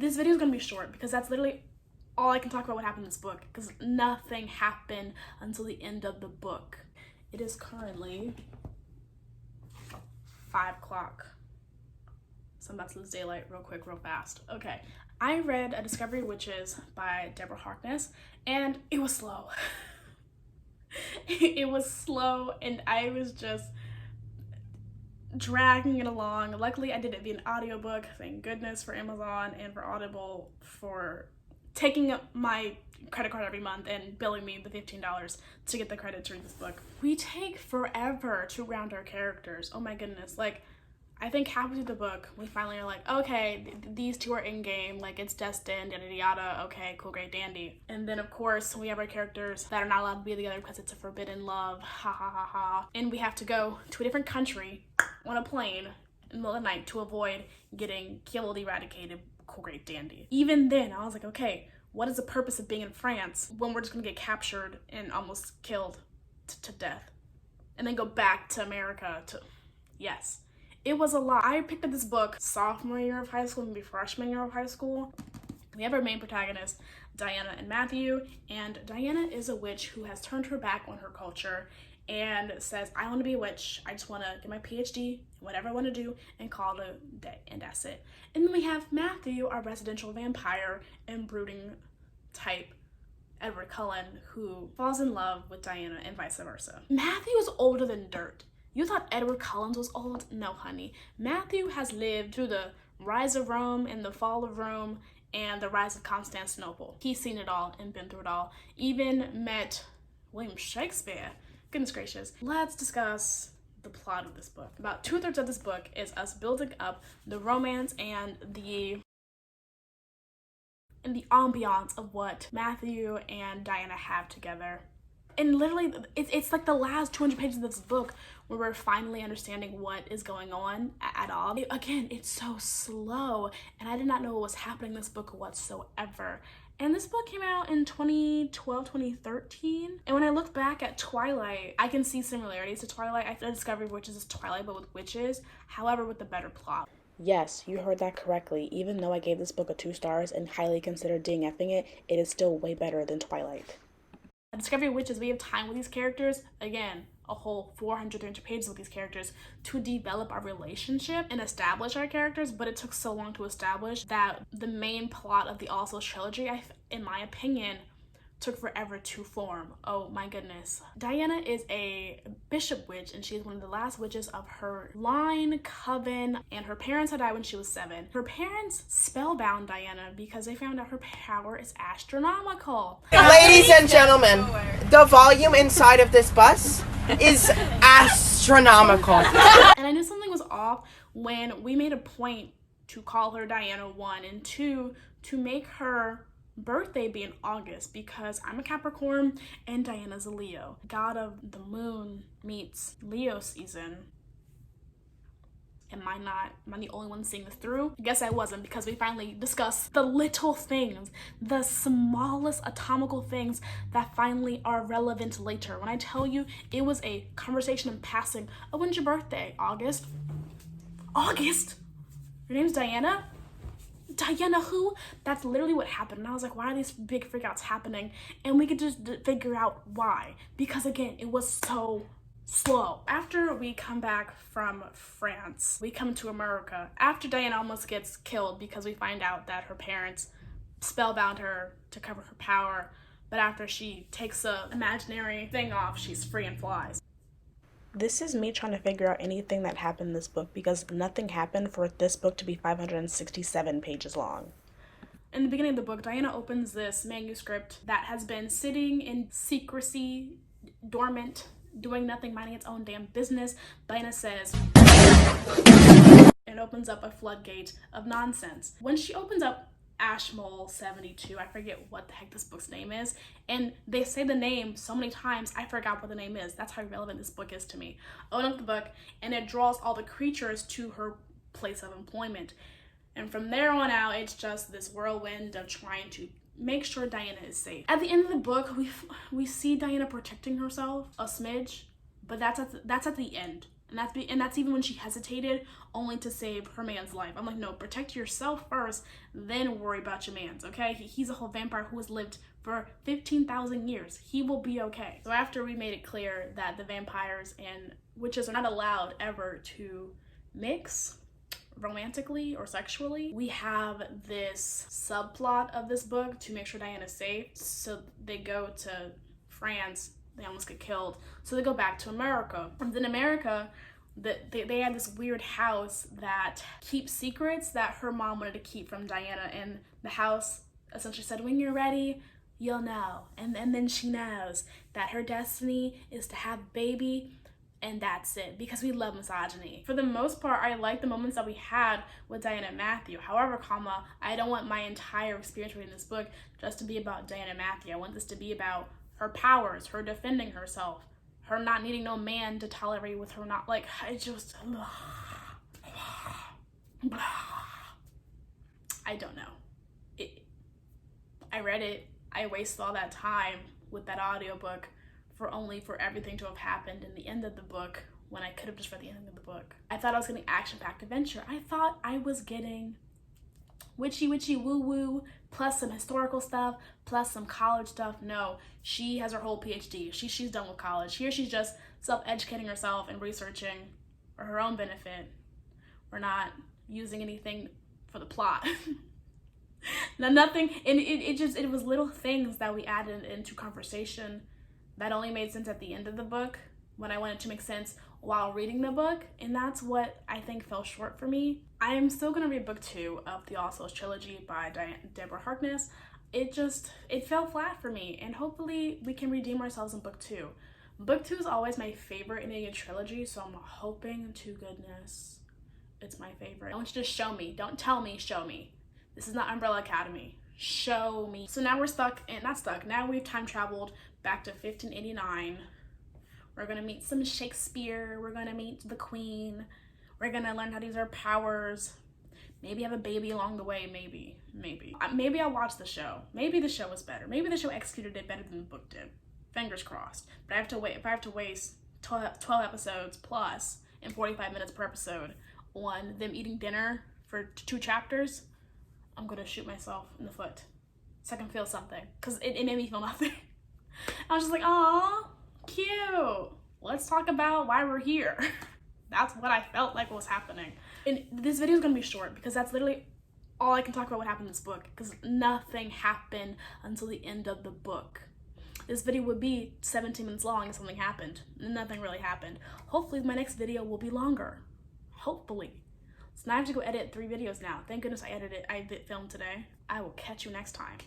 This video is gonna be short because that's literally all I can talk about what happened in this book, because nothing happened until the end of the book. It is currently 5 o'clock. So I'm about to lose daylight real quick, real fast. Okay, I read A Discovery of Witches by Deborah Harkness, and it was slow. It was slow, and I was just dragging it along. Luckily, I did it via an audiobook. Thank goodness for Amazon and for Audible for taking up my credit card every month and billing me the $15 to get the credit to read this book. We take forever to ground our characters. Oh my goodness. Like, I think halfway through the book, we finally are like, okay, these two are in game, like it's destined, yada yada, okay, cool, great, dandy. And then of course, we have our characters that are not allowed to be together because it's a forbidden love, ha ha ha ha. And we have to go to a different country on a plane in the middle of the night to avoid getting killed, eradicated, cool, great, dandy. Even then, I was like, okay, what is the purpose of being in France when we're just gonna get captured and almost killed to death? And then go back to America to, yes. It was a lot. I picked up this book sophomore year of high school, maybe freshman year of high school. We have our main protagonists, Diana and Matthew, and Diana is a witch who has turned her back on her culture and says, I want to be a witch. I just want to get my PhD, whatever I want to do, and call it a day, and that's it. And then we have Matthew, our residential vampire and brooding type, Edward Cullen, who falls in love with Diana and vice versa. Matthew is older than dirt. You thought Edward Collins was old? No, honey. Matthew has lived through the rise of Rome and the fall of Rome and the rise of Constantinople. He's seen it all and been through it all. Even met William Shakespeare. Goodness gracious. Let's discuss the plot of this book. About 2/3 of this book is us building up the romance and the ambiance of what Matthew and Diana have together. And literally, it's like the last 200 pages of this book where we're finally understanding what is going on at all. Again, it's so slow, and I did not know what was happening in this book whatsoever. And this book came out in 2012, 2013. And when I look back at Twilight, I can see similarities to Twilight. I Discovery of Witches is Twilight, but with witches, however, with the better plot. Yes, you heard that correctly. Even though I gave this book a 2 stars and highly considered DNFing it, it is still way better than Twilight. Discovery of Witches, we have time with these characters, again, a whole 400, 300 pages with these characters to develop our relationship and establish our characters, but it took so long to establish that the main plot of the All Souls trilogy, in my opinion, took forever to form. Oh my goodness. Diana is a bishop witch, and she is one of the last witches of her line, coven, and her parents had died when she was 7. Her parents spellbound Diana because they found out her power is astronomical. Ladies and gentlemen, the volume inside of this bus is astronomical. And I knew something was off when we made a point to call her Diana 1, and 2, to make her birthday be in August, because I'm a Capricorn and Diana's a Leo. God of the moon meets Leo season. Am I the only one seeing this through? I guess I wasn't, because we finally discussed the little things, the smallest atomical things that finally are relevant later. When I tell you, it was a conversation in passing. Oh, when's your birthday? August? August? Your name's Diana? Diana who? That's literally what happened. And I was like, why are these big freakouts happening? And we could just figure out why. Because again, it was so slow. After we come back from France, we come to America. After Diana almost gets killed because we find out that her parents spellbound her to cover her power. But after she takes a imaginary thing off, she's free and flies. This is me trying to figure out anything that happened in this book, because nothing happened for this book to be 567 pages long. In the beginning of the book, Diana opens this manuscript that has been sitting in secrecy, dormant, doing nothing, minding its own damn business. Diana says, and opens up a floodgate of nonsense. When she opens up Ashmole 72, I forget what the heck this book's name is, and they say the name so many times I forgot what the name is. That's how relevant this book is to me. I open up the book and it draws all the creatures to her place of employment, and from there on out it's just this whirlwind of trying to make sure Diana is safe. At the end of the book, we see Diana protecting herself a smidge, but that's at the end. And that's even when she hesitated, only to save her man's life. I'm like, no, protect yourself first, then worry about your man's, okay? He's a whole vampire who has lived for 15,000 years. He will be okay. So after we made it clear that the vampires and witches are not allowed ever to mix romantically or sexually, we have this subplot of this book to make sure Diana's safe. So they go to France, they almost get killed, so they go back to America. And in America, they had this weird house that keeps secrets that her mom wanted to keep from Diana, and the house essentially said, when you're ready, you'll know. And then she knows that her destiny is to have a baby, and that's it, because we love misogyny. For the most part, I like the moments that we had with Diana and Matthew. However, I don't want my entire experience reading this book just to be about Diana and Matthew. I want this to be about her powers, her defending herself, her not needing no man to tolerate with her not, like, I just, I don't know. I read it, I wasted all that time with that audiobook for everything to have happened in the end of the book when I could have just read the ending of the book. I thought I was getting action-packed adventure. I thought I was getting witchy woo-woo, plus some historical stuff, plus some college stuff. No, she has her whole PhD. She's done with college. Here she's just self-educating herself and researching for her own benefit. We're not using anything for the plot. Nothing, and it was little things that we added into conversation that only made sense at the end of the book when I wanted to make sense while reading the book, and that's what I think fell short for me. I am still gonna read book 2 of the All Souls trilogy by Deborah Harkness. It fell flat for me, and hopefully we can redeem ourselves in book 2. Book 2 is always my favorite in a trilogy, so I'm hoping to goodness it's my favorite. I want you to show me, don't tell me, show me. This is not Umbrella Academy. Show me. So now we're now we've time traveled back to 1589. We're gonna meet some Shakespeare, we're gonna meet the Queen, we're gonna learn how to use our powers, maybe have a baby along the way, maybe. Maybe I'll watch the show. Maybe the show was better. Maybe the show executed it better than the book did. Fingers crossed. But if I have to waste 12 episodes plus and 45 minutes per episode on them eating dinner for 2 chapters, I'm gonna shoot myself in the foot so I can feel something, because it made me feel nothing. I was just like, aw, cute. Let's talk about why we're here. That's what I felt like was happening. And this video is gonna be short because that's literally all I can talk about what happened in this book, because nothing happened until the end of the book. This video would be 17 minutes long if something happened. Nothing really happened. Hopefully my next video will be longer. Hopefully. So now I have to go edit 3 videos now. Thank goodness I filmed today. I will catch you next time.